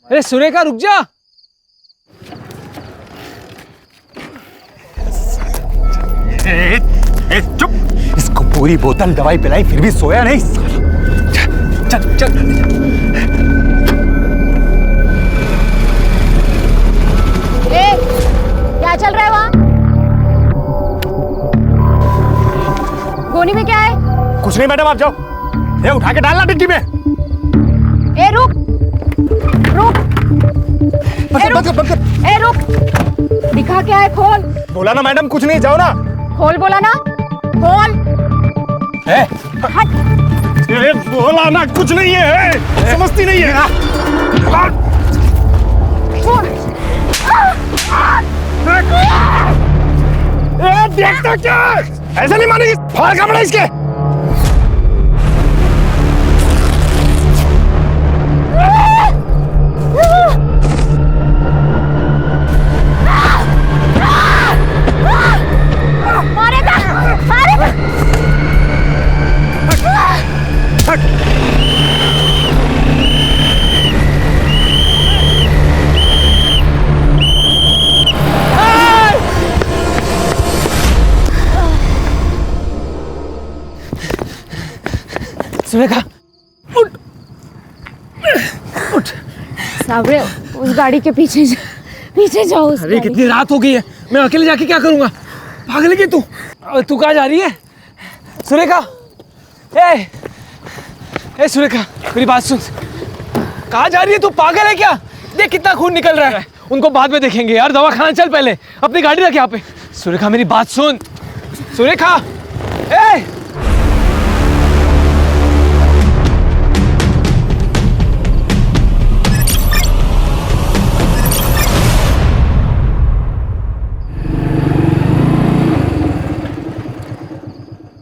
अरे सुरेखा रुक जा। चुप, इसको पूरी बोतल दवाई पिलाई फिर भी सोया नहीं। चल चल। क्या चल रहा है वहाँ? गोनी में क्या है? कुछ नहीं मैडम, आप जाओ। ये उठा के डालना डिग्गी में। ए रुक रुक। ए रुक। दिखा क्या है? खोल। बोला ना मैडम कुछ नहीं, जाओ ना। खोल बोला ना, खोल। हट। बोला ना कुछ नहीं है, समझती नहीं है। देखता क्या? ऐसा नहीं मानेगी, फाड़ कपड़ा इसके। सुरेखा उठ उठ। साबरे, उस गाड़ी के पीछे जाओ। अरे कितनी रात हो गई है, मैं अकेले जाके क्या करूंगा? पागल है क्या तू? तू कहाँ जा रही है सुरेखा? ए सुरेखा, मेरी बात सुन। कहाँ जा रही है तू? पागल है क्या? देख कितना खून निकल रहा है। उनको बाद में देखेंगे यार, दवा खाना। चल पहले अपनी गाड़ी रख यहाँ पे। सुरेखा मेरी बात सुन। सुरेखा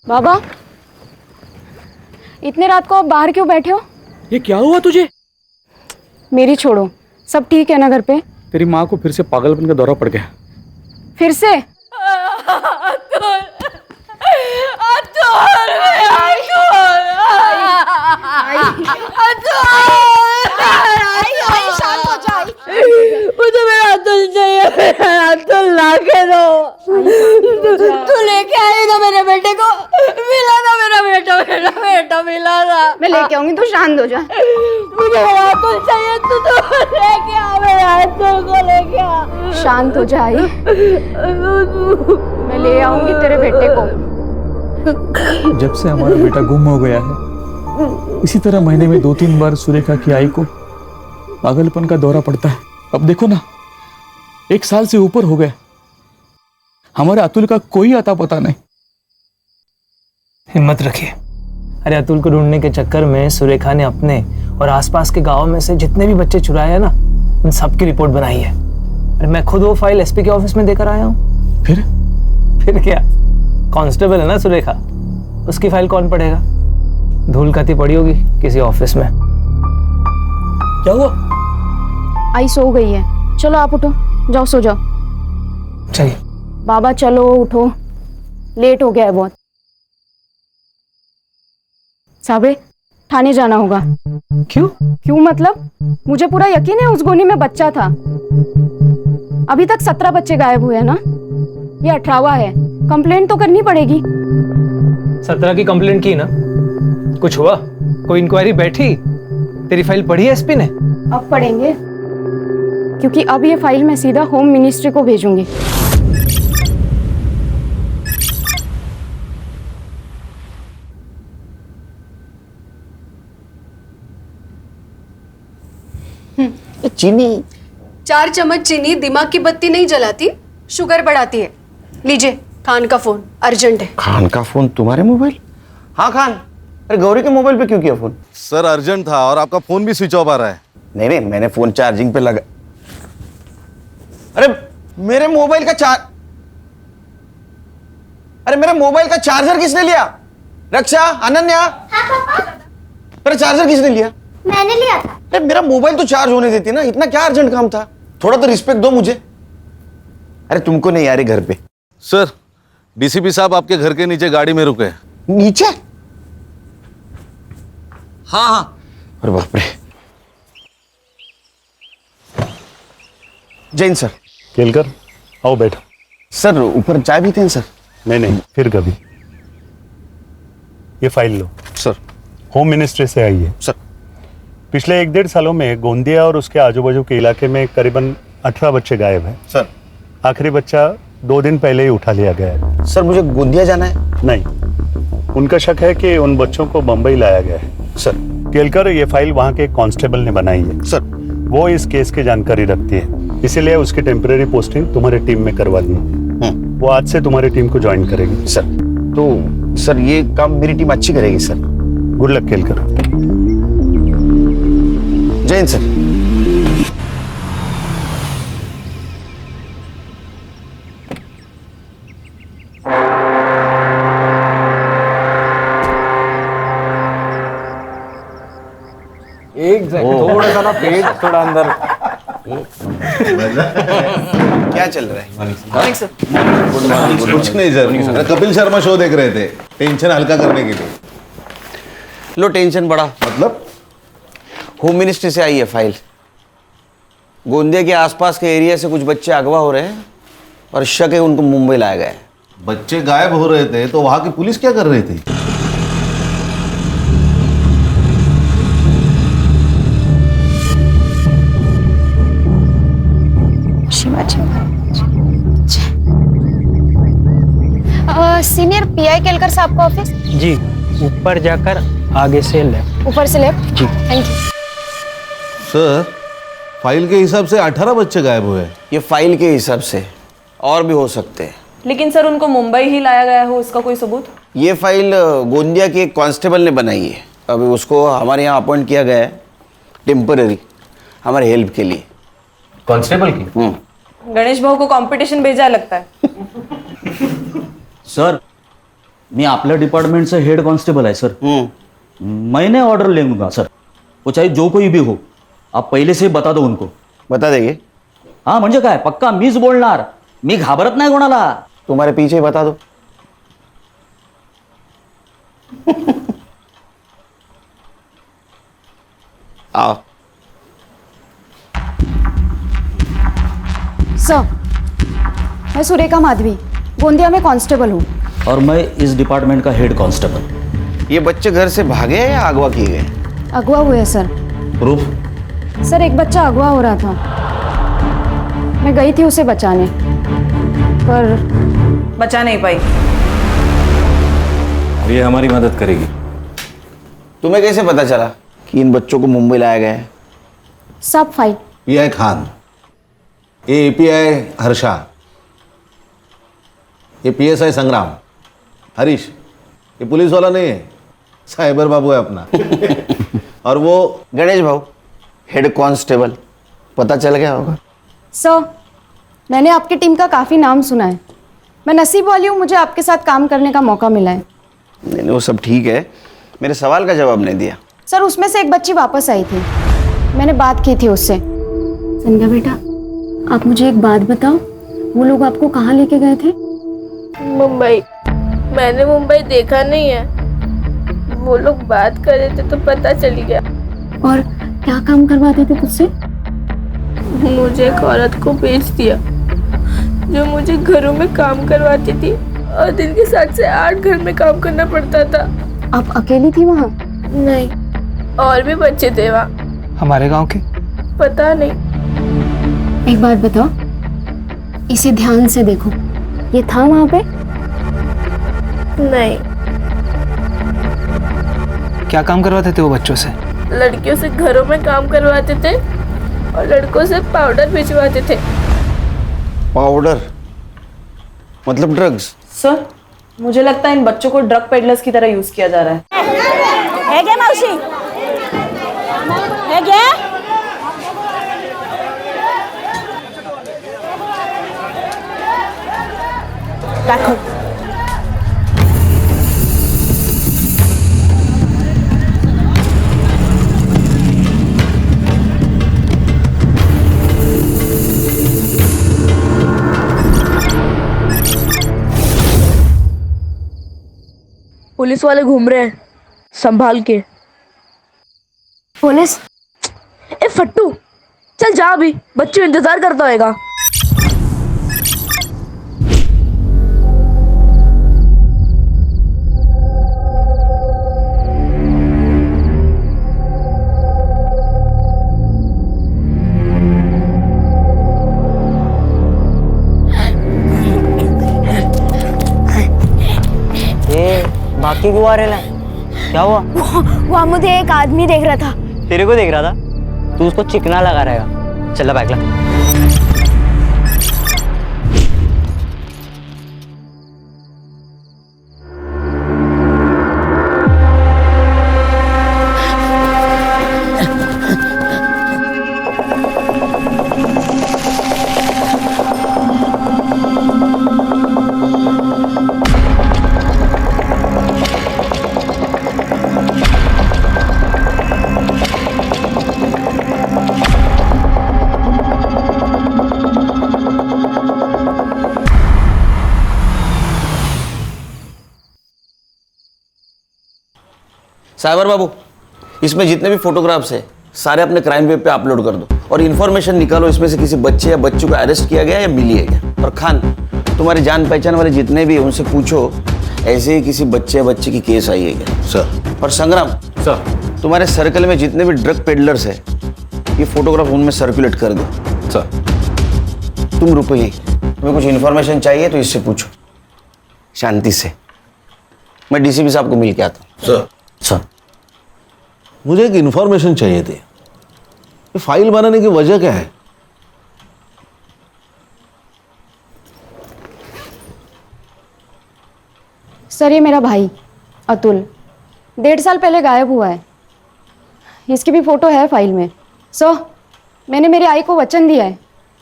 बाबा, इतने रात को आप बाहर क्यों बैठे हो? ये क्या हुआ तुझे? मेरी छोड़ो, सब ठीक है ना घर पे? तेरी माँ को फिर से पागलपन का दौरा पड़ गया। फिर से? मुझे मेरा अतुल चाहिए, मेरा अतुल ला के दो। तू लेके आई ना मेरे बेटे को, मिला ना मेरा बेटा मिला ना। मैं लेके आऊंगी, तू शांत हो जा। मुझे मेरा अतुल चाहिए, तू तो लेके आ, मेरा अतुल को लेके आ। शांत हो जा आई, मैं ले आऊंगी तेरे बेटे को। जब से हमारा बेटा गुम हो गया है, इसी तरह महीने में 2-3 बार सुरेखा की आई को पागलपन का दौरा पड़ता है। अब देखो ना, 1 साल से ऊपर हो गए, हमारे अतुल का कोई आता पता नहीं। हिम्मत रखिए। अरे अतुल को ढूंढने के चक्कर में सुरेखा ने अपने और आसपास के गांव में से जितने भी बच्चे चुराए हैं ना, उन सब की रिपोर्ट बनाई है। अरे मैं खुद वो फाइल एसपी के ऑफिस में देकर आया हूँ। फिर क्या, कांस्टेबल है ना सुरेखा, उसकी फाइल कौन पढ़ेगा? धूल खाती पड़ी होगी किसी ऑफिस में। क्या हुआ? आई सो गई है। चलो आप उठो, जाओ सो जाओ। चलिए बाबा चलो उठो, लेट हो गया है बहुत। साबरे, थाने जाना होगा। क्यों मतलब? मुझे पूरा यकीन है उस गोनी में बच्चा था। अभी तक 17 बच्चे गायब हुए हैं ना, ये 18वां है। कंप्लेंट तो करनी पड़ेगी। 17 की कंप्लेंट की ना, कुछ हुआ? कोई इंक्वायरी बैठी? तेरी फाइल पढ़ी है एसपी ने? अब पढ़ेंगे, क्योंकि अब ये फाइल मैं सीधा होम मिनिस्ट्री को भेजूंगी। चीनी 4 चम्मच चीनी दिमाग की बत्ती नहीं जलाती, शुगर बढ़ाती है। लीजिए, खान का फोन अर्जेंट है। खान का फोन तुम्हारे मोबाइल? हाँ खान, अरे गौरी के मोबाइल पे क्यों किया फोन? सर अर्जेंट था और आपका फोन भी स्विच ऑफ आ रहा है। नहीं, मैंने फोन चार्जिंग पे लगा। अरे मेरे मोबाइल का चार्जर किसने लिया? रक्षा, अनन्या, मेरा चार्जर किसने लिया? मैंने लिया था। अरे मेरा मोबाइल तो चार्ज होने देती ना, इतना क्या अर्जेंट काम था? थोड़ा तो रिस्पेक्ट दो मुझे। अरे तुमको नहीं यार घर पे। सर डीसीपी साहब आपके घर के नीचे गाड़ी में रुके हैं। नीचे? हाँ। अरे बाप रे। जैन सर। केलकर आओ बैठो। सर ऊपर चाय पीते हैं सर? नहीं फिर कभी। ये फाइल लो सर। होम मिनिस्ट्री से आई है सर। पिछले 1-1.5 सालों में गोंदिया और उसके आजू बाजू के इलाके में करीबन 18 बच्चे गायब हैं। सर। आखिरी बच्चा 2 दिन पहले ही उठा लिया गया है। सर मुझे गोंदिया जाना है। नहीं, उनका शक है कि उन बच्चों को बंबई लाया गया है। सर। केलकर ये फाइल वहाँ के कांस्टेबल ने बनाई है। सर। वो इस केस की जानकारी रखती है, इसीलिए उसकी टेम्परेरी पोस्टिंग तुम्हारे टीम में करवा दी है। वो आज से तुम्हारी टीम को ज्वाइन करेगी। सर तो सर ये काम मेरी टीम अच्छी करेगी sir. Good luck Kelkar. Jain sir. एक थोड़ा सा ना पेट थोड़ा अंदर। क्या चल रहा है? कुछ नहीं सर, कपिल शर्मा शो देख रहे थे, टेंशन हल्का करने के लिए। लो टेंशन बढ़ा। मतलब? होम मिनिस्ट्री से आई है फाइल। गोंदिया के आसपास के एरिया से कुछ बच्चे अगवा हो रहे हैं और शक है उनको मुंबई लाया गया है। बच्चे गायब हो रहे थे तो वहां की पुलिस क्या कर रही थी? सीनियर पीआई केलकर साहब का ऑफिस? जी, ऊपर जाकर आगे से लेफ्ट। ऊपर से लेफ्ट? जी। Thank you. सर फाइल के हिसाब से 18 बच्चे गायब हुए। ये फाइल के हिसाब से और भी हो सकते हैं। लेकिन सर उनको मुंबई ही लाया गया हो, इसका कोई सबूत? ये फाइल गोंदिया के एक कांस्टेबल ने बनाई है। अभी उसको हमारे यहाँ अपॉइंट किया गया है टेम्पररी, हमारे हेल्प के लिए। कांस्टेबल की? गणेश भाऊ को कंपटीशन भेजा लगता है। सर मी आपल्या डिपार्टमेंटचं हेड कॉन्स्टेबल आहे सर। मैंने ऑर्डर लेंगा सर, वो चाहे जो कोई भी हो, आप पहले से बता दो उनको। बता देंगे? हाँ म्हणजे काय, पक्का मीच बोलणार, मी घाबरत नाही कोणाला। तुम्हारे पीछे ही बता दो। आओ। सर मैं सुरेखा माधवी, गोंदिया में कांस्टेबल हूँ। और मैं इस डिपार्टमेंट का हेड कांस्टेबल। ये बच्चे घर से भागे हैं या अगवा किए गए? अगवा हुए सर। प्रूफ? सर एक बच्चा अगवा हो रहा था, मैं गई थी उसे बचाने, पर बचा नहीं पाई। ये हमारी मदद करेगी। तुम्हें कैसे पता चला कि इन बच्चों को मुंबई लाया गया है? सब फाइल। पीआई खान, ये एपीआई हर्षा, ये पीएसआई संग्राम, हरीश, ये पुलिस वाला नहीं है, साइबर बाबू है अपना। और वो गणेश भाऊ, हेड कांस्टेबल। पता चल गया होगा। सर मैंने आपकी टीम का काफ़ी नाम सुना है, मैं नसीब वाली हूँ, मुझे आपके साथ काम करने का मौका मिला है। नहीं वो सब ठीक है, मेरे सवाल का जवाब नहीं दिया। सर उसमें से एक बच्ची वापस आई थी, मैंने बात की थी उससे। संध्या बेटा आप मुझे एक बात बताओ, वो लोग आपको कहाँ लेके गए थे? मुंबई। मैंने मुंबई देखा नहीं है, वो लोग बात कर रहे थे तो पता चल गया। और क्या काम करवाते थे तुझसे? मुझे एक औरत को बेच दिया जो मुझे घरों में काम करवाती थी और दिन के 7 से 8 घर में काम करना पड़ता था। आप अकेली थी वहाँ? नहीं, और भी बच्चे थे वहाँ। हमारे गांव के? पता नहीं। एक बात बताओ, इसे ध्यान से देखो, ये था वहाँ पे? नहीं। क्या काम करवाते थे वो बच्चों से? लड़कियों से घरों में काम करवाते थे और लड़कों से पाउडर भिजवाते थे। पाउडर मतलब ड्रग्स? सर मुझे लगता है इन बच्चों को ड्रग पेडलर्स की तरह यूज किया जा रहा है क्या मौसी? है क्या? रखो। पुलिस वाले घूम रहे हैं, संभाल के। पुलिस? ए फट्टू, चल जा, अभी बच्चों इंतजार करता होगा। बाकी क्यों आ रहे हैं? क्या हुआ? वहाँ मुझे एक आदमी देख रहा था। तेरे को देख रहा था? तू उसको चिकना लगा रहेगा। चल बैग ला। साइबर बाबू, इसमें जितने भी फोटोग्राफ्स है सारे अपने क्राइम वेब पे अपलोड कर दो और इन्फॉर्मेशन निकालो इसमें से किसी बच्चे या बच्ची को अरेस्ट किया गया या मिली है क्या। और खान, तुम्हारे जान पहचान वाले जितने भी हैं उनसे पूछो ऐसे ही किसी बच्चे या बच्ची की केस आई है क्या। सर। और संग्राम सर, तुम्हारे सर्कल में जितने भी ड्रग पेडलर्स है ये फोटोग्राफ उनमें सर्कुलेट कर दो। सर। तुम रुको यही, तुम्हें कुछ इन्फॉर्मेशन चाहिए तो इससे पूछो शांति से। मैं डीसीपी साहब को मिल के आता हूँ। सर। सर, मुझे एक इन्फॉर्मेशन चाहिए थी। ये फाइल बनाने की वजह क्या है? सर, ये मेरा भाई अतुल 1.5 साल पहले गायब हुआ है। इसकी भी फोटो है फाइल में। सर, मैंने मेरी आई को वचन दिया है,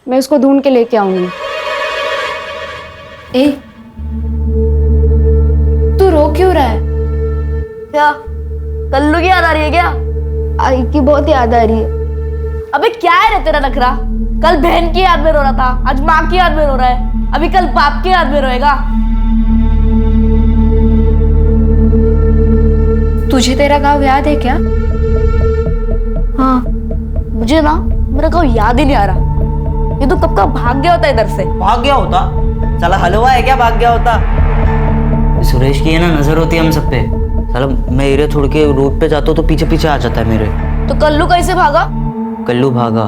मैं उसको ढूंढ के लेके आऊंगी। ए, तू रो क्यों रहा है? क्या कल्लू की याद आ रही है क्या? आई की बहुत याद आ रही है। अबे क्या है रे तेरा नखरा? कल बहन की याद में रो रहा था, आज माँ की याद में रो रहा है, अभी कल बाप की याद में रोएगा। तुझे तेरा गाँव याद है क्या? हाँ, मुझे ना मेरा गाँव याद ही नहीं आ रहा। ये तो कब का भाग गया होता इधर से। भाग गया होता? साला हलवा है क्या भाग गया होता? सुरेश की है ना नजर होती है हम सब पे। साला मैं एरिया छोड़ के रोड पे जाता हूँ तो पीछे पीछे आ जाता है मेरे। तो कल्लू कैसे भागा? कल्लू भागा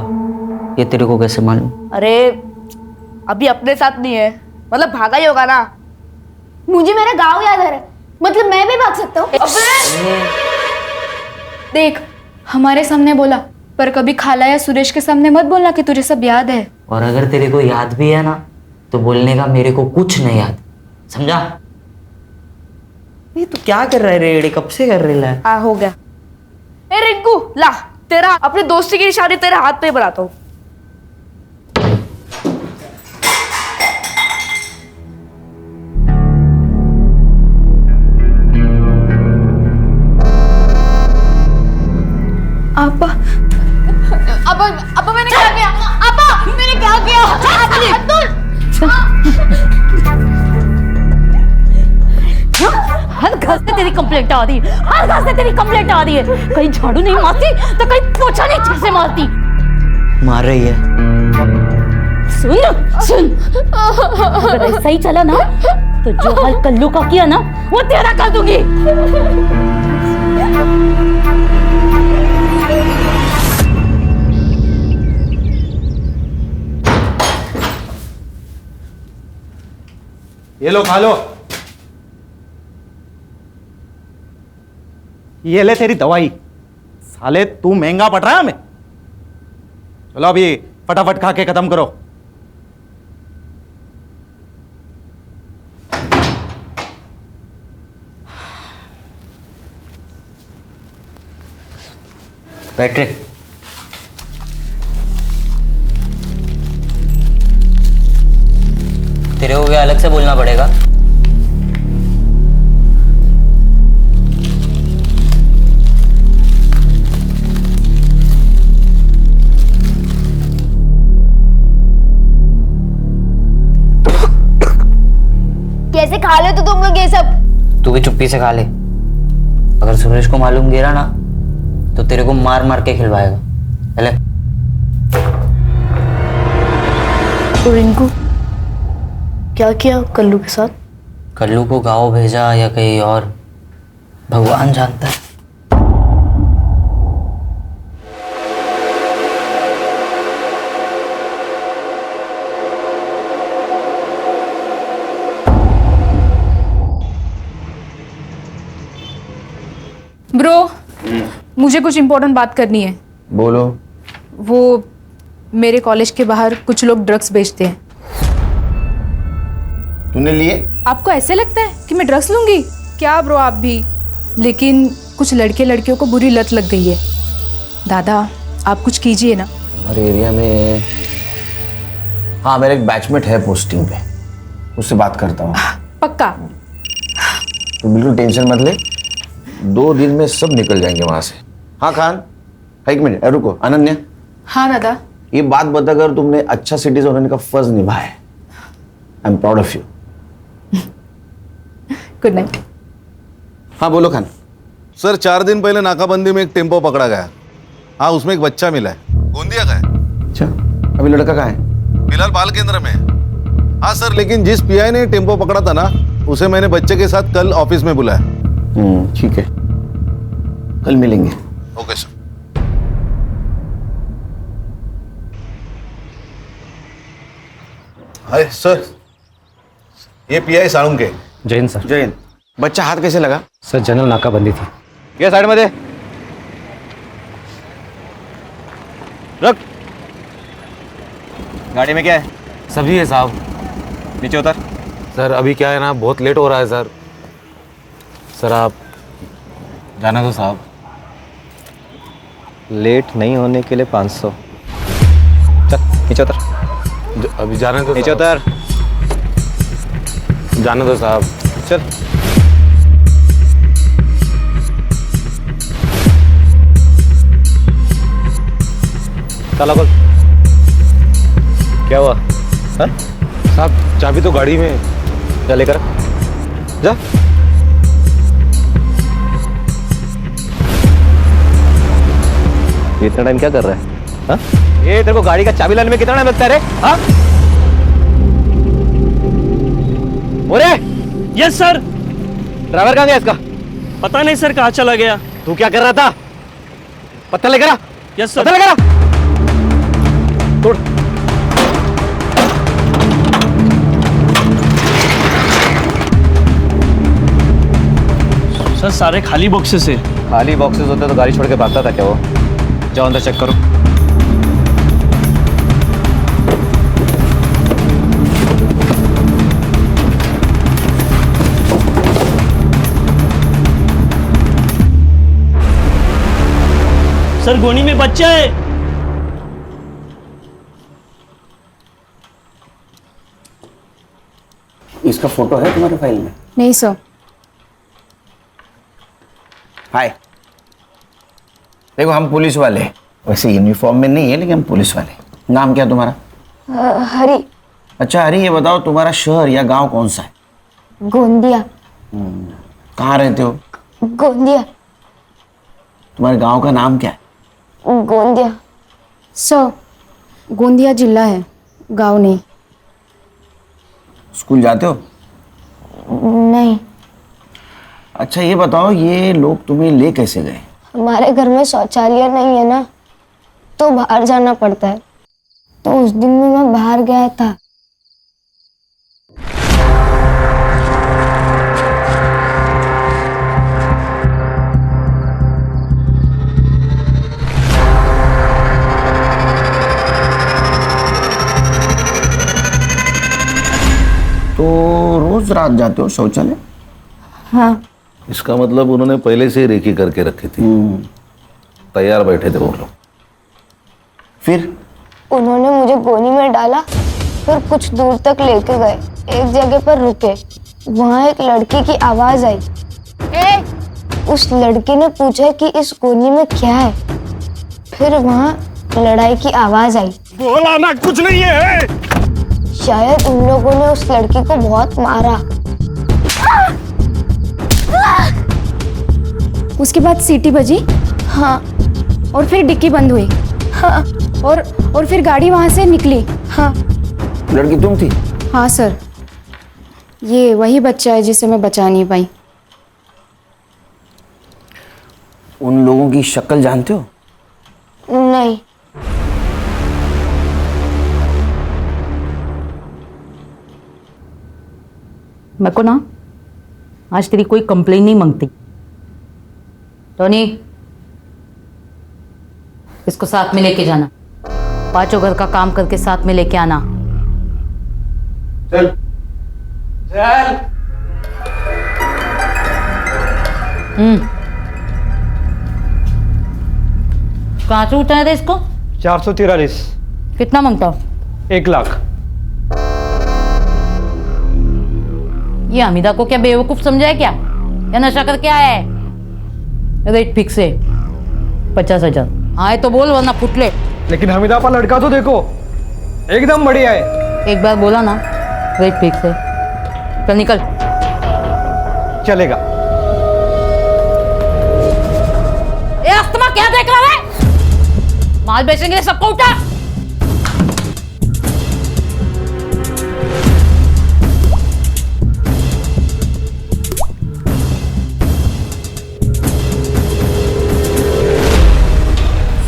ये तेरे को कैसे मालूम? अरे अभी अपने साथ नहीं है, मतलब भागा ही होगा ना। मुझे मेरा गांव याद आ रहा है, मतलब मैं भी भाग सकता हूँ। देख, हमारे सामने बोला, पर कभी खाला या सुरेश के सामने मत बोलना कि तुझे सब याद है। और अगर तेरे को याद भी है ना तो बोलने का मेरे को कुछ नहीं याद, समझा? ये तू क्या कर रहा है रे? कब से कर रही है? हाँ हो गया। ए रिंकू ला, तेरा अपने दोस्ती की निशानी तेरे हाथ पे बनाता हूँ। आपा, अब मैंने क्या किया? आपा मैंने क्या किया? हर घर से तेरी कंप्लेंट आ रही है, हर घर से तेरी कंप्लेंट आ रही है। कहीं झाड़ू नहीं मारती तो कहीं पोछा नहीं ठीक से मारती। मार रही है। सुन सुन, अगर ऐसा ही चला ना तो जो हाल कल्लू का किया ना वो तेरा कर दूंगी। ये लो खा लो। ये ले तेरी दवाई। साले तू महंगा पड़ रहा है हमें। चलो अभी फटाफट खा के खत्म करो। पैट्रिक, तेरे को क्या अलग से बोलना पड़ेगा? कैसे खा ले तो तुम लोग ये सब? तू भी चुप्पी से खा ले। अगर सुरेश को मालूम गिरा ना तो तेरे को मार मार के खिलवाएगा। चले। तो रिंकू क्या किया कल्लू के साथ? कल्लू को गाँव भेजा या कहीं और, भगवान जानता है। ब्रो, मुझे कुछ इम्पोर्टेंट बात करनी है। बोलो। वो मेरे कॉलेज के बाहर कुछ लोग ड्रग्स बेचते हैं। तूने लिए? आपको ऐसे लगता है कि मैं ड्रग्स लूंगी? क्या ब्रो आप भी? लेकिन कुछ लड़के लड़कियों को बुरी लत लग गई है। दादा आप कुछ कीजिए ना। हमारे एरिया में हाँ मेरा एक बैचमेट है पोस्टिंग पे, उससे बात करता हूँ। पक्का? तो बिल्कुल टेंशन मत ले, 2 दिन में सब निकल जाएंगे वहां से। हाँ खान, एक मिनट रुको। अनन्या। हाँ दादा। ये बात बताकर तुमने अच्छा सिटीजन होने का फर्ज निभाया है। I am proud of you. Good night. हाँ बोलो खान। सर 4 दिन पहले नाकाबंदी में एक टेम्पो पकड़ा गया। हाँ उसमें एक बच्चा मिला है, गोंदिया का है। अच्छा, अभी लड़का कहाँ है? फिलहाल बाल केंद्र में है। हाँ सर, लेकिन जिस पीआई ने टेम्पो पकड़ा था ना, उसे मैंने बच्चे के साथ कल ऑफिस में बुलाया। ठीक है, कल मिलेंगे। Okay sir. हाय सर, ये पीआई साळुंके के। जैन सर। जैन, बच्चा हाथ कैसे लगा? सर जनरल नाकाबंदी थी। ये साइड में दे। रख। गाड़ी में क्या है? सब्जी है साहब। नीचे उतर। सर अभी क्या है ना, बहुत लेट हो रहा है सर। सर आप जाना दो साहब। लेट नहीं होने के लिए 500। चल नीचे उतर। अभी जाने दो। नीचे उतर। जाने दो साहब। चल। ताला खोल। क्या हुआ? हाँ? साहब चाबी तो गाड़ी में। जा लेकर जा। इतना टाइम क्या कर रहा है? हाँ? ये तेरे को गाड़ी का चाबी लाने में कितना टाइम लगता है रे? हाँ? ओरे! Yes sir. ड्राइवर कहाँ गया इसका? पता नहीं सर, कहाँ चला गया। तू क्या कर रहा था? पत्थर लेकर आ। Yes sir. पत्थर लेकर आ। तोड़। सर सारे खाली बॉक्सेस है। खाली बॉक्सेस होते तो गाड़ी छोड़ के भागता था क्या वो? जाओ अंदर चेक करो। सर गोनी में बच्चा है। इसका फोटो है तुम्हारे फाइल में? नहीं सर। हाय, देखो हम पुलिस वाले, वैसे यूनिफॉर्म में नहीं है लेकिन हम पुलिस वाले। नाम क्या तुम्हारा? हरी। अच्छा हरी, ये बताओ तुम्हारा शहर या गांव कौन सा है? गोंदिया। कहाँ रहते हो? गोंदिया। तुम्हारे गांव का नाम क्या है? गोंदिया। सर गोंदिया जिला है, गांव नहीं। स्कूल जाते हो? नहीं। अच्छा ये बताओ, ये लोग तुम्हें ले कैसे गए? हमारे घर में शौचालय नहीं है ना, तो बाहर जाना पड़ता है। तो उस दिन में मैं बाहर गया था। तो रोज रात जाते हो शौचालय? हाँ। इसका मतलब उन्होंने पहले से ही रेकी करके रखी थी। तैयार बैठे थे वो लोग। फिर उन्होंने मुझे गोनी में डाला, फिर कुछ दूर तक लेके गए। एक जगह पर रुके, वहाँ एक लड़की की आवाज आई। उस लड़की ने पूछा कि इस गोनी में क्या है। फिर वहाँ लड़ाई की आवाज आई। बोला ना कुछ नहीं है। शायद उन लोगों ने उस लड़की को बहुत मारा। उसके बाद सीटी बजी। हाँ। और फिर डिक्की बंद हुई। हाँ। और फिर गाड़ी वहां से निकली। हाँ। लड़की तुम थी? हाँ सर, ये वही बच्चा है जिसे मैं बचा नहीं पाई। उन लोगों की शक्ल जानते हो? नहीं। मेरे को ना आज तेरी कोई कंप्लेन नहीं मांगती। टोनी, इसको साथ में लेके जाना, पांचों घर का काम करके साथ में लेके आना। चल चल। कहाँ से उठाया था इसको? 443। कितना मांगता हो? 1 लाख। ये हमीदा को क्या बेवकूफ समझा है क्या? या नशा करके आया है? रेट फिक्स है 50,000। आए तो बोल वरना फुटले। लेकिन हमीदा का लड़का तो देखो, एकदम बढ़िया है। एक बार बोला ना, रेट फिक्स है। चल निकल। चलेगा। ए अस्तमा, क्या देख रहा है? माल बेचेंगे सबको उठा।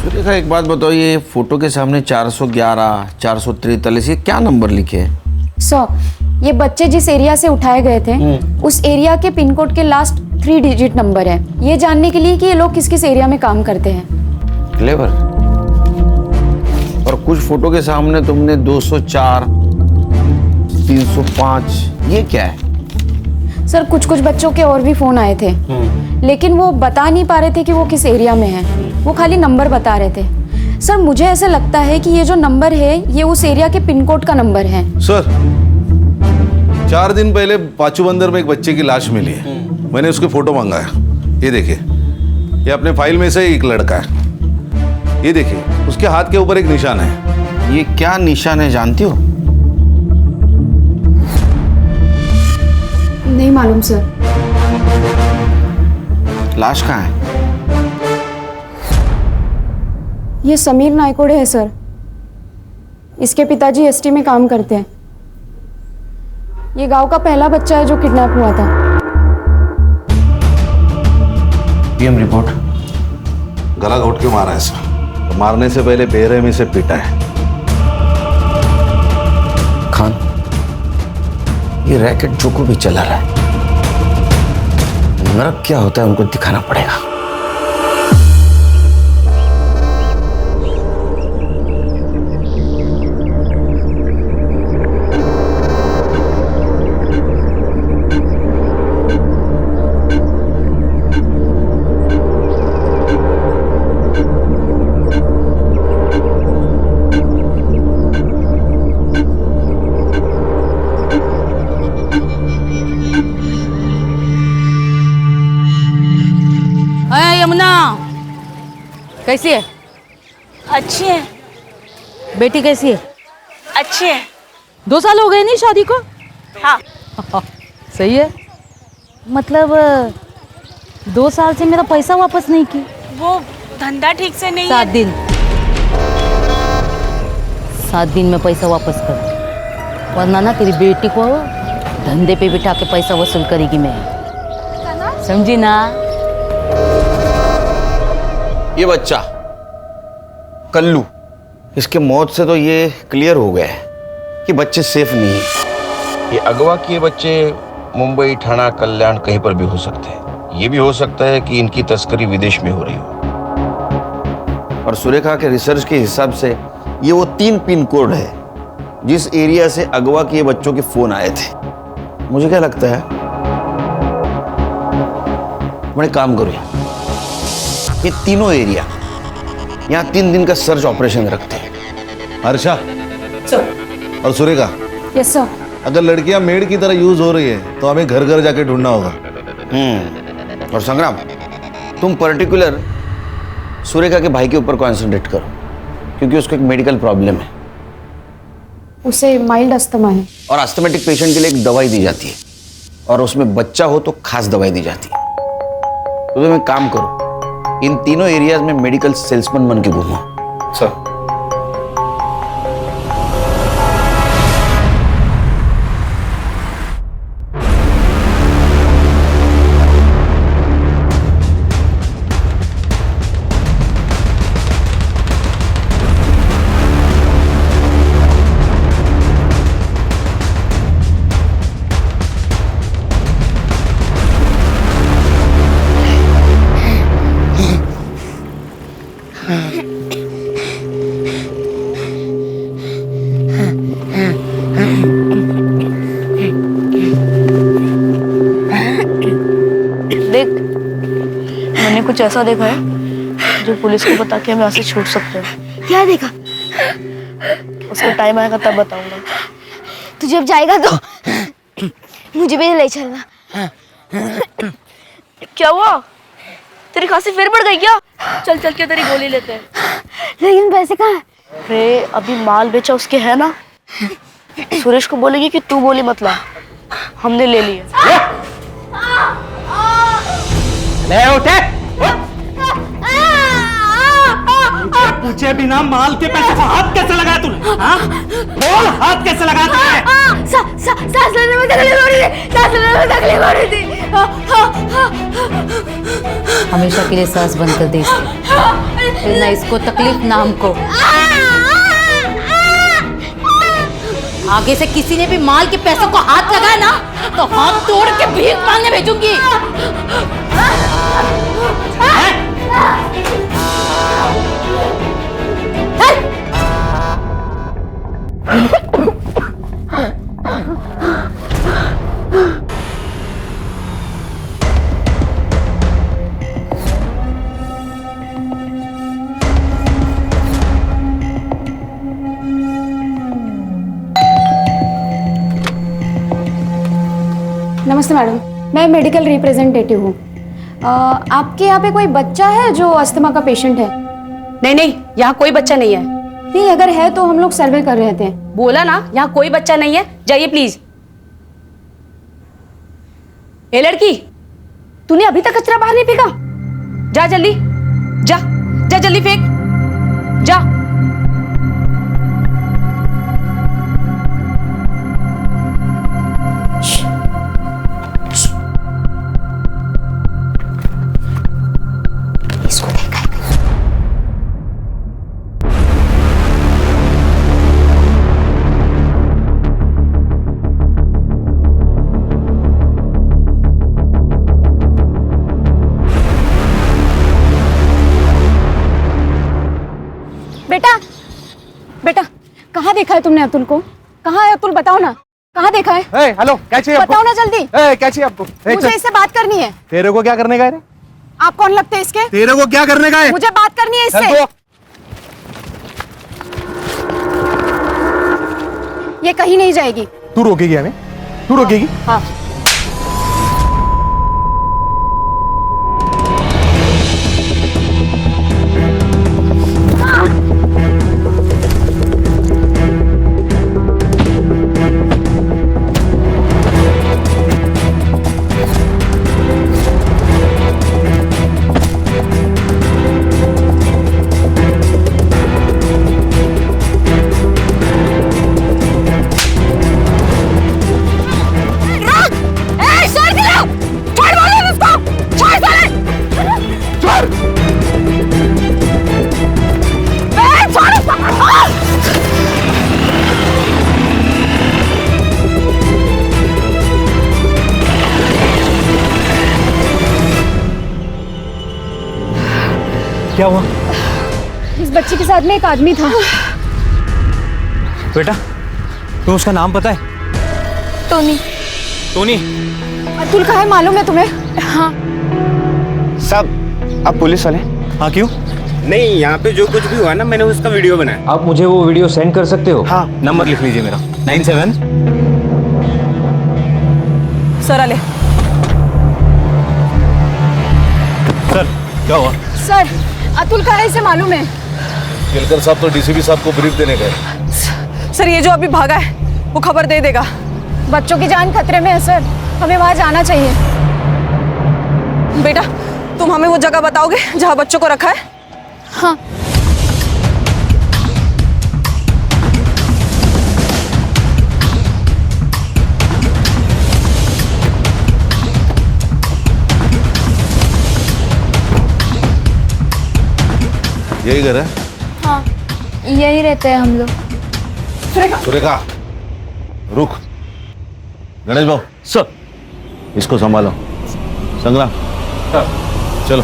सुरेखा, एक बात बताओ, ये फोटो के सामने 411, 443, ये क्या नंबर लिखे हैं? सर, ये बच्चे जिस एरिया से उठाए गए थे उस एरिया के पिन कोड के लास्ट 3 डिजिट नंबर है, ये जानने के लिए कि ये लोग किस किस एरिया में काम करते हैं। क्लेवर। और कुछ फोटो के सामने तुमने 204, 305, ये क्या है? सर, कुछ कुछ बच्चों के और भी फोन आए थे, लेकिन वो बता नहीं पा रहे थे कि वो किस एरिया में है, वो खाली नंबर बता रहे थे। सर, मुझे ऐसा लगता है कि ये जो नंबर है ये उस एरिया के पिन कोड का नंबर है। सर, 4 दिन पहले पाचू बंदर में एक बच्चे की लाश मिली है, मैंने उसके फोटो मंगाया। ये देखिए, ये अपने फाइल में से एक लड़का है। ये देखिए, उसके हाथ के ऊपर एक निशान है। ये क्या निशान है जानती हो? नहीं मालूम सर। लाश कहाँ है? ये समीर नायकोड़े है सर, इसके पिताजी एसटी में काम करते हैं। ये गांव का पहला बच्चा है जो किडनैप हुआ था। PM report. गला घोट के मारा है सर, तो मारने से पहले बेरहमी से पीटा है। खान, ये रैकेट जो को भी चला रहा है, नरक क्या होता है उनको दिखाना पड़ेगा। यमुना कैसी है? अच्छी है। बेटी कैसी है? अच्छी है। 2 साल हो गए नहीं शादी को? हाँ। सही है। मतलब 2 साल से मेरा पैसा वापस नहीं की। वो धंधा ठीक से नहीं 7 दिन 7 दिन में पैसा वापस कर, वरना ना तेरी बेटी को धंधे पे बिठा के पैसा वसूल करेगी मैं, समझी ना? ये बच्चा कल्लू, इसके मौत से तो ये क्लियर हो गया है कि बच्चे सेफ नहीं है। ये अगवा किए बच्चे मुंबई, ठाणा, कल्याण कहीं पर भी हो सकते हैं। ये भी हो सकता है कि इनकी तस्करी विदेश में हो रही हो। और सुरेखा के रिसर्च के हिसाब से ये वो 3 पिन कोड है जिस एरिया से अगवा किए बच्चों के फोन आए थे। मुझे क्या लगता है, बड़े काम करो, ये तीनों एरिया यहाँ 3 दिन का सर्च ऑपरेशन रखते हैं। हर्षा सर। और सुरेखा। Yes sir. अगर लड़कियां मेड की तरह यूज हो रही है तो हमें घर घर जाके ढूंढना होगा। और संग्राम, तुम पर्टिकुलर सुरेखा के भाई के ऊपर कॉन्सेंट्रेट करो, क्योंकि उसको एक मेडिकल प्रॉब्लम है। उसे माइल्ड अस्थमा है। और अस्थमेटिक पेशेंट के लिए एक दवाई दी जाती है, और उसमें बच्चा हो तो खास दवाई दी जाती है। तो तुम एक काम करो, इन तीनों एरियाज में मेडिकल सेल्समैन बन के घूमो। सर। देख, मैंने कुछ ऐसा देखा है जो पुलिस को बता के हम यहाँ से छूट सकते हैं। क्या देखा? उसका टाइम आएगा तब बताऊंगा। तू जब जाएगा तो मुझे भी ले चलना। क्या हुआ? तेरी खांसी फिर बढ़ गई क्या? चल चल के तेरी गोली लेते हैं। लेकिन पैसे कहाँ? अरे अभी माल बेचा उसके है ना, सुरेश को बोलेगी कि तू गोली मत ला, हमने ले ली है। ले उठे। पूछे बिना माल के पैसे को हाथ कैसे लगाया तूने? हाँ? बोल, हाथ कैसे लगाया तूने? सांस लेने में तकलीफ हो रही थी, सांस लेने में तकलीफ हो रही थी। हमेशा के लिए सांस बंद कर दे इसकी, फिर ना इसको तकलीफ ना हमको। आगे से किसी ने भी माल के पैसों को हाथ लगाया ना तो हाथ तोड़ के भीख मांगने भेजूंगी। नमस्ते मैडम, मैं मेडिकल रिप्रेजेंटेटिव हूँ। आपके यहाँ पे कोई बच्चा है जो अस्थमा का पेशेंट है? नहीं नहीं, यहाँ कोई बच्चा नहीं है। नहीं, अगर है तो हम लोग सर्वे कर रहे थे। बोला ना, यहाँ कोई बच्चा नहीं है। जाइए प्लीज। ए लड़की, तूने अभी तक कचरा बाहर नहीं फेंका? जा जल्दी, जा जा जल्दी फेंक, जा। इसको देखा है? बेटा, बेटा, कहाँ देखा है तुमने अतुल को? कहाँ है अतुल? बताओ ना, कहाँ देखा है? हेलो, क्या चाहिए आपको? बताओ ना जल्दी। क्या चाहिए आपको? मुझे इससे बात करनी है। तेरे को क्या करने का है? आप कौन लगते हैं इसके? तेरे को क्या करने का है? मुझे बात करनी है इससे। ये कहीं नहीं जाएगी। तू रोकेगी हमें? तू रोकेगी? हाँ। क्या हुआ? इस बच्चे के साथ में एक आदमी था। बेटा, तुम्हें उसका नाम पता है? टोनी। टोनी? अतुल कहाँ है मालूम है तुम्हें? हाँ। साहब, आप पुलिस वाले? हाँ, क्यों? नहीं, यहाँ पे जो कुछ भी हुआ ना, मैंने उसका वीडियो बनाया। आप मुझे वो वीडियो सेंड कर सकते हो? हाँ। नंबर लिख लीजिए मेरा, 97। सर आले। सर, क्या हुआ? सर, अतुल कहाँ है इसे मालूम है? केलकर साहब तो डीसीपी साहब को ब्रीफ देने गए। सर, ये जो अभी भागा है वो खबर दे देगा। बच्चों की जान खतरे में है सर, हमें वहाँ जाना चाहिए। बेटा, तुम हमें वो जगह बताओगे जहाँ बच्चों को रखा है? हाँ। यही घर है? हाँ, यही रहते हैं हम लोग। सुरेखा, रुक। गणेश भाऊ, सर, इसको संभालो। संग्राम, चलो।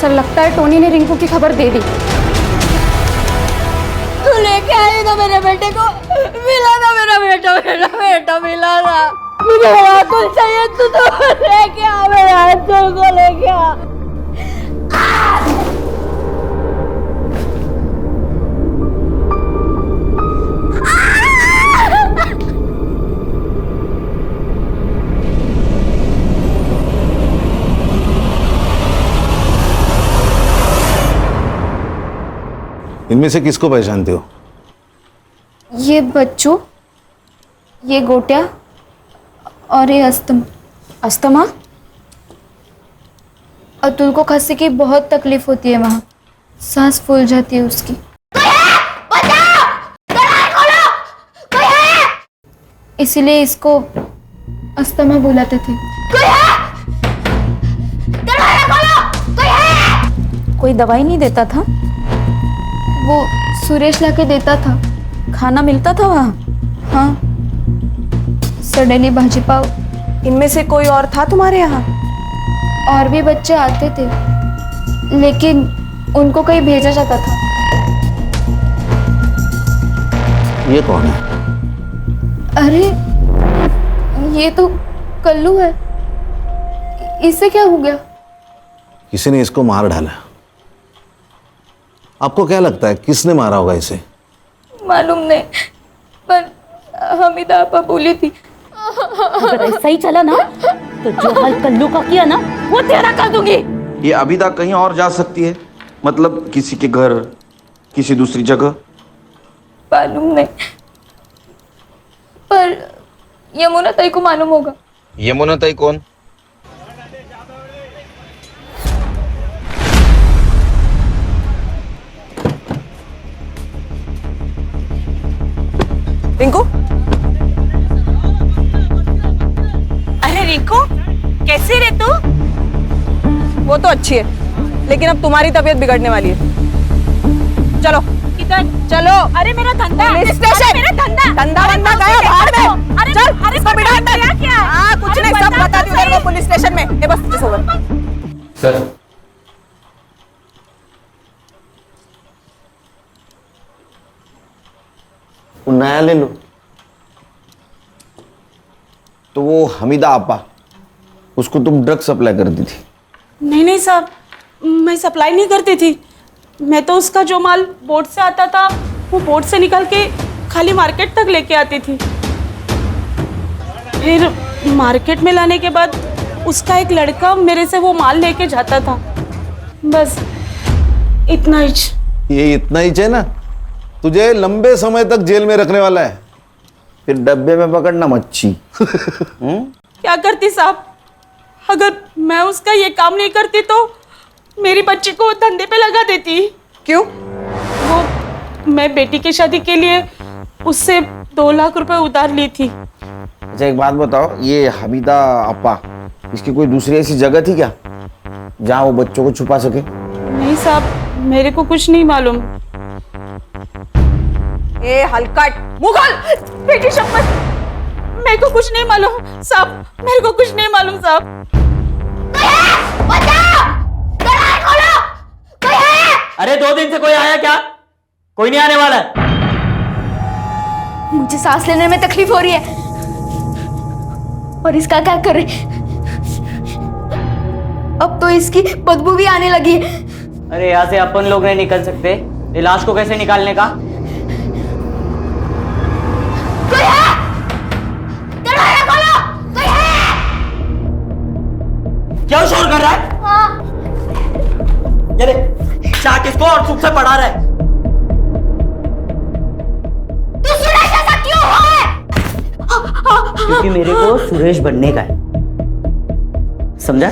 सर लगता है टोनी ने रिंकू की खबर दे दी। तू लेके आई ना मेरे बेटे को, मिला ना मेरा बेटा, मेरा बेटा मिला ना। मुझे अतुल चाहिए, तू तो लेके आ, मेरा अतुल को लेके आ। इनमें से किसको पहचानते हो? ये बच्चों, ये गोटिया और ये अस्थमा। अतुल को खांसी की बहुत तकलीफ होती है, वहाँ सांस फूल जाती है उसकी। इसीलिए इसको अस्थमा बुलाते थे। कोई दवाई नहीं देता था? वो सुरेश लाके देता था। खाना मिलता था वहाँ? हाँ, सडनली भाजी पाव। इनमें से कोई और था तुम्हारे यहाँ? और भी बच्चे आते थे, लेकिन उनको कहीं भेजा जाता था। ये कौन है? अरे ये तो कल्लू है, इससे क्या हो गया? किसी ने इसको मार डाला। आपको क्या लगता है किसने मारा होगा इसे? मालूम नहीं, पर हमीदा आपा बोली थी। अगर ऐसा ही चला ना तो जो हाल कल्लू का किया ना वो तेरा कर दूंगी। ये अभिदा कहीं और जा सकती है, मतलब किसी के घर, किसी दूसरी जगह। मालूम नहीं, पर यमुना ताई को मालूम होगा। यमुना ताई कौन? रिंकू, अरे रिंकू कैसी रे तू? वो तो अच्छी है, लेकिन अब तुम्हारी तबीयत बिगड़ने वाली है। चलो किधर? चलो। अरे मेरा धंधा, पुलिस स्टेशन। मेरा धंधा, धंधा वंदा गया बाहर में। अरे चल, अरे इसको बिठा अंदर। हाँ कुछ नहीं, सब बता दी उधर वो पुलिस स्टेशन में। ये बस किस होगा? सर वो नया ले लो। तो वो हमीदा आपा, उसको तुम ड्रग सप्लाई करती थी? नहीं नहीं साहब, मैं सप्लाई नहीं करती थी। मैं तो उसका जो माल बोट से आता था वो बोट से निकाल के खाली मार्केट तक लेके आती थी। फिर मार्केट में लाने के बाद उसका एक लड़का मेरे से वो माल लेके जाता था। बस इतना ही। ये इतना ही है ना, तुझे लंबे समय तक जेल में रखने वाला है। फिर डब्बे में पकड़ना मच्छी। क्या करती साहब, अगर मैं उसका ये काम नहीं करती तो मेरी बच्ची को धंधे पे लगा देती। क्यों? वो मैं बेटी की शादी के लिए उससे 2 लाख रुपए उधार ली थी। अच्छा एक बात बताओ, ये हमीदा आपा, इसकी कोई दूसरी ऐसी जगह थी क्या जहाँ वो बच्चों को छुपा सके? नहीं साहब, मेरे को कुछ नहीं मालूम। ए हलकट मुगल, बेटी शपथ, मेरे को कुछ नहीं मालूम साहब, मेरे को कुछ नहीं मालूम साहब। अरे 2 दिन से कोई आया क्या? कोई नहीं आने वाला है। मुझे सांस लेने में तकलीफ हो रही है, और इसका क्या करे? अब तो इसकी बदबू भी आने लगी है। अरे यहाँ से अपन लोग नहीं निकल सकते, ये लाश को कैसे निकालने का? कोई है? दरवाजा खोलो, कोई है? क्या शोर कर रहा है? हाँ। ये देख, चाक इसको और चुप से पढ़ा रहा है। तू सुरेश ऐसा क्यों है? क्योंकि मेरे को सुरेश बनने का है, समझा?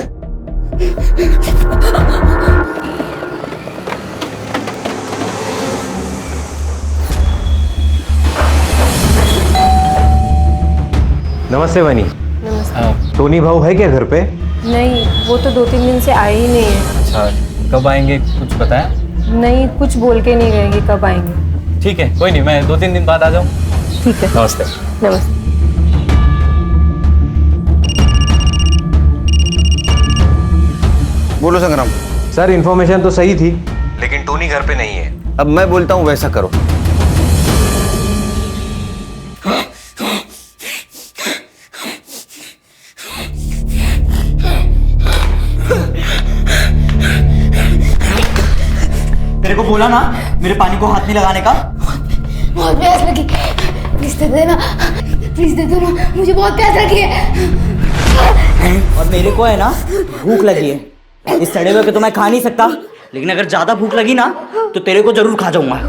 नमस्ते बनी। टोनी भाऊ है क्या घर पे? नहीं, वो तो 2-3 दिन से आए ही नहीं है। अच्छा, कब आएंगे कुछ बताया? नहीं, कुछ बोल के नहीं गए कि कब आएंगे। ठीक है, कोई नहीं, मैं 2-3 दिन बाद आ जाऊँ। ठीक है, नमस्ते। नमस्ते। बोलो संग्राम। सर इन्फॉर्मेशन तो सही थी, लेकिन टोनी घर पे नहीं है। अब मैं बोलता हूँ वैसा करो। तेरे को बोला ना मेरे पानी को हाथ नहीं लगाने का। बहुत प्यास लगी, प्लीज दे देना, प्लीज दे दो ना, मुझे बहुत प्यास लगी है। और मेरे को है ना भूख लगी है। इस सड़े हुए के तो मैं खा नहीं सकता, लेकिन अगर ज्यादा भूख लगी ना तो तेरे को जरूर खा जाऊंगा।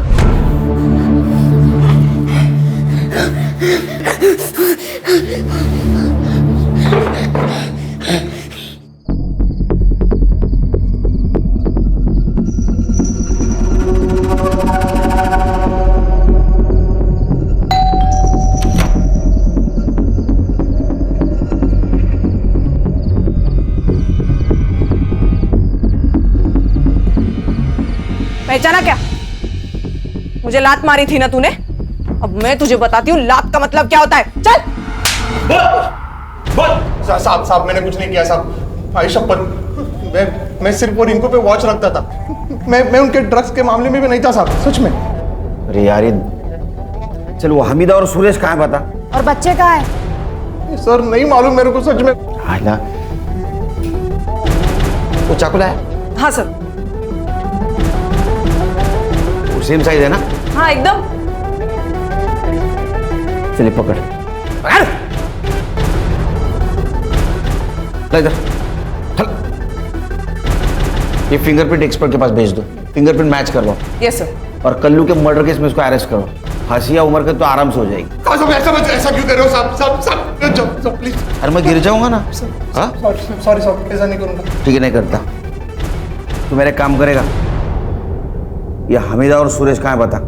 पहचाना क्या? मुझे लात मारी थी ना तूने? अब मैं तुझे बताती हूँ लात का मतलब क्या होता है। चल। साहब मैंने कुछ नहीं किया साहब, भाई शपथ। मैं सिर्फ और इनको पे वॉच रखता था। मैं उनके ड्रग्स के मामले में भी नहीं था साहब, सच में। अरे यार चल, वो हमीदा और सुरेश कहाँ है बता? और बच्चे कहाँ है? सर नहीं मालूम मेरे को सच में। आला, वो चाकू लाया? हाँ सर। वो सेम साइज है ना? हाँ एकदम। चलिए पकड़ पकड़। ले इधर चल। ये फिंगरप्रिंट एक्सपर्ट के पास भेज दो, फिंगरप्रिंट मैच करवाओ। Yes sir. और कल्लू के मर्डर केस में उसको अरेस्ट करो। हंसिया उम्र के तो आराम से हो जाएगी। ऐसा क्यों कर रहे हो साहब प्लीज। अरे मैं गिर जाऊंगा ना। हाँ सॉरी साहब, ऐसा नहीं करूंगा। ठीक है, नहीं करता। तू मेरे काम करेगा। ये हमीदा और सुरेश कहाँ है बता?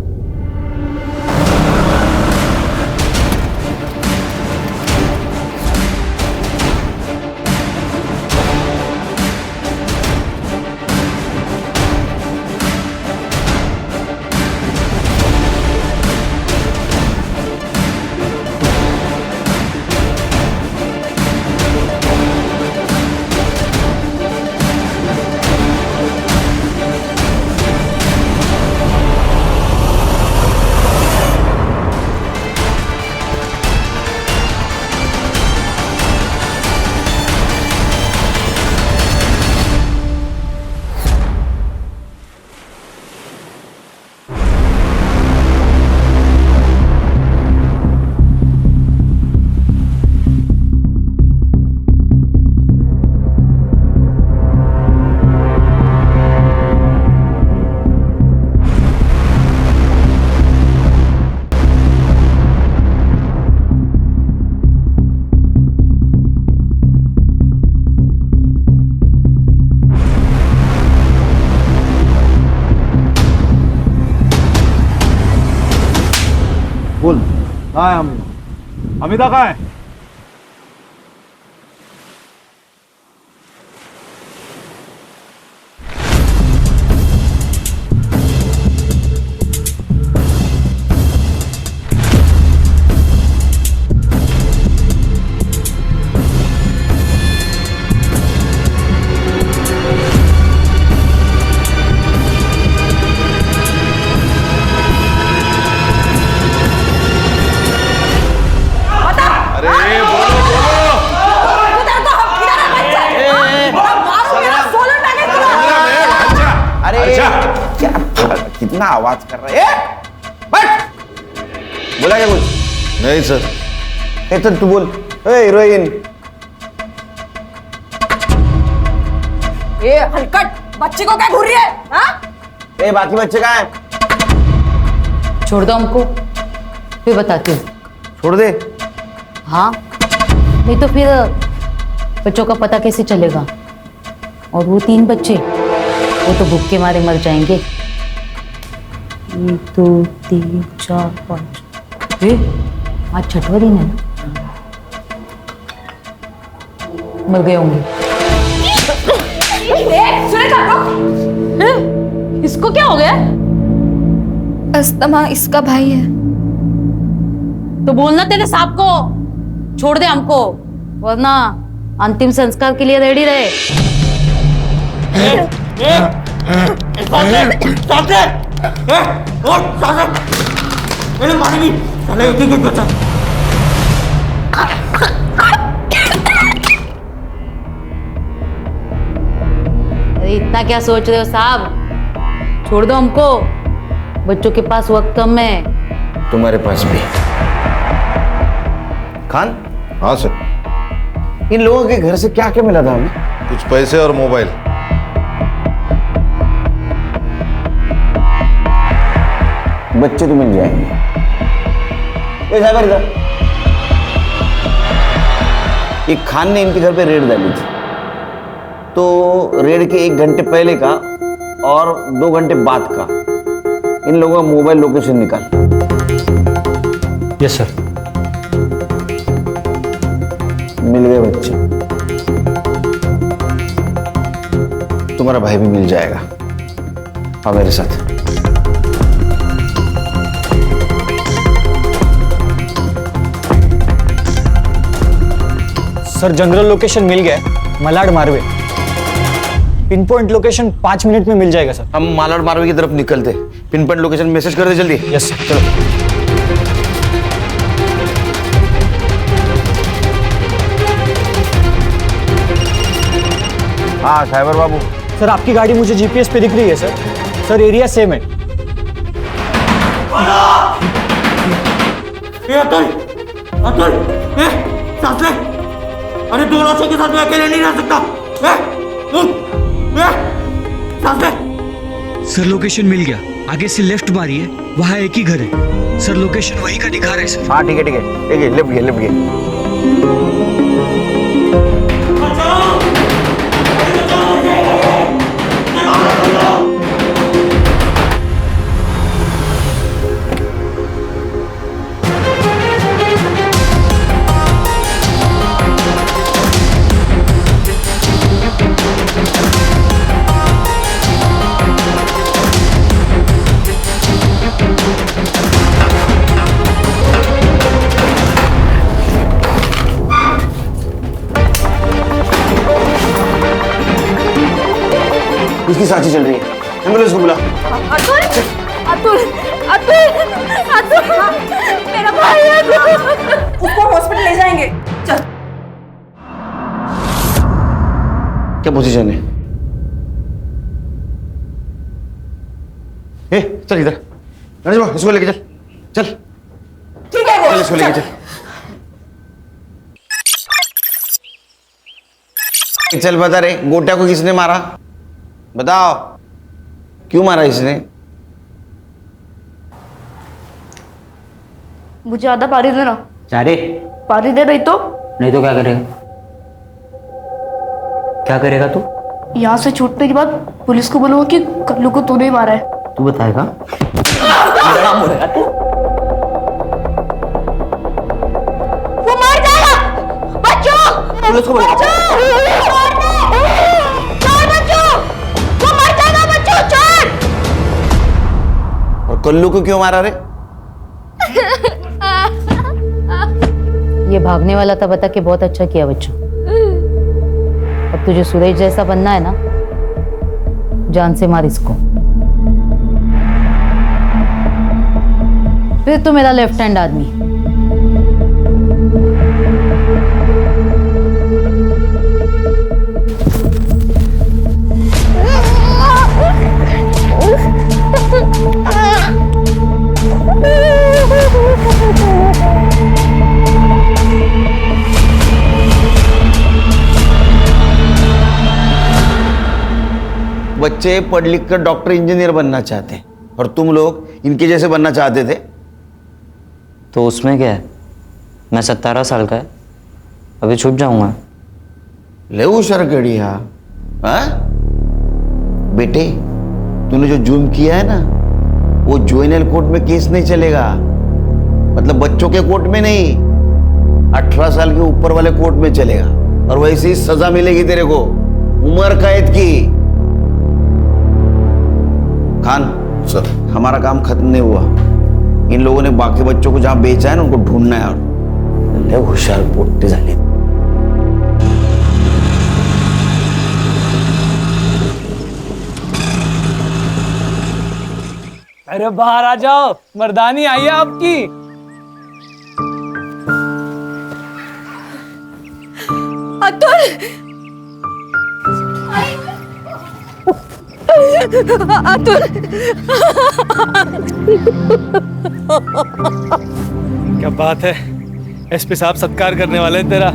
बोल। कहाँ है हमीदा? कहाँ है? कितना आवाज कर रहा है? बट बोला क्या कुछ? नहीं सर। चल तू बोल। हीरोइन। ये हलकट बच्ची को क्या घूर रही है? हाँ? बाकी बच्चे कहाँ हैं? छोड़ दो हमको, फिर बताती हूँ। छोड़ दे? हाँ, नहीं तो फिर बच्चों का पता कैसे चलेगा? और वो 3 बच्चे, वो तो भूख के मारे मर जाएंगे। 1 2 3 4 5। आज 6वां दिन है ना? मर गए होंगे। इसको क्या हो गया? अस्तमा इसका भाई है। तो बोलना तेरे सांप को छोड़ दे हमको, वरना अंतिम संस्कार के लिए रेडी रहे। मैंने मारेगी साले एक एक बच्चा। अरे इतना क्या सोच रहे हो साहब, छोड़ दो हमको, बच्चों के पास वक्त कम है। तुम्हारे पास भी। खान। हाँ सर। इन लोगों के घर से क्या क्या मिला था हमें? कुछ पैसे और मोबाइल। बच्चे तो मिल जाएंगे। इधर एक खान ने इनके घर पे रेड डाली थी, तो रेड के 1 घंटे पहले का और 2 घंटे बाद का इन लोगों का मोबाइल लोकेशन निकाल। Yes sir. मिल गए बच्चे। तुम्हारा भाई भी मिल जाएगा। आओ मेरे साथ। सर जनरल लोकेशन मिल गया है, Malad Marve. Pin point location 5 minute में मिल जाएगा सर। हम मालाड मारवे की तरफ निकलते। पिन पॉइंट लोकेशन मैसेज कर दे जल्दी। यस सर, चलो। हाँ साइबर बाबू। सर आपकी गाड़ी मुझे जीपीएस पे दिख रही है सर। सर एरिया सेम है। अरे 2 लाशों के साथ मैं अकेले नहीं रह सकता। सर लोकेशन मिल गया, आगे से लेफ्ट मारिए, वहाँ एक ही घर है। सर लोकेशन वहीं का दिखा रहा है सर। हाँ ठीक है ठीक है ठीक है, लेफ्ट गए लेफ्ट गए। इसकी सांसें चल रही है। एम्बुलेंस को बुला। अतुल अतुल अतुल अतुल मेरा भाई है, उसको हॉस्पिटल ले जाएंगे। चल। क्या पोजीशन है? चल इधर इसको लेके चल। चल ठीक है चल इसको लेके चल। चल बता रे, गोटा को किसने मारा? बताओ क्यों मारा इसने? मुझे आधा पारी देना। चारे पारी दे रही तो? नहीं तो क्या करेगा? क्या करेगा तू? यहाँ से छूटने के बाद पुलिस को बोलूंगा कि कल्लू को तूने ही मारा है। तू बताएगा? वो मर जाएगा। बच्चों पुलिस को बुलाओ। और कल्लू को क्यों मारा रे? ये भागने वाला था, बता के बहुत अच्छा किया बच्चों। अब तुझे सुरेश जैसा बनना है ना, जान से मार इसको। फिर तो मेरा लेफ्ट हैंड आदमी। बच्चे पढ़ लिख कर डॉक्टर इंजीनियर बनना चाहते हैं और तुम लोग इनके जैसे बनना चाहते थे। तो उसमें क्या है? मैं 17 साल का है, अभी छूट जाऊंगा। ले होशियार कड़िया। हाँ बेटे, तूने जो जुर्म किया है ना, वो जुवेनाइल कोर्ट में केस नहीं चलेगा। मतलब बच्चों के कोर्ट में नहीं, 18 साल के ऊपर वाले कोर्ट में चलेगा। और वैसे ही सजा मिलेगी तेरे को, उम्र कैद की। खान सर, हमारा काम खत्म नहीं हुआ। इन लोगों ने बाकी बच्चों को जहां बेचा है ना, उनको ढूंढना है। और होशियार पोट्टे झाले। अरे बाहर आ जाओ, मर्दानी आई है आपकी। अतुल, अतुल, क्या बात है, एसपी साहब सत्कार करने वाले हैं तेरा।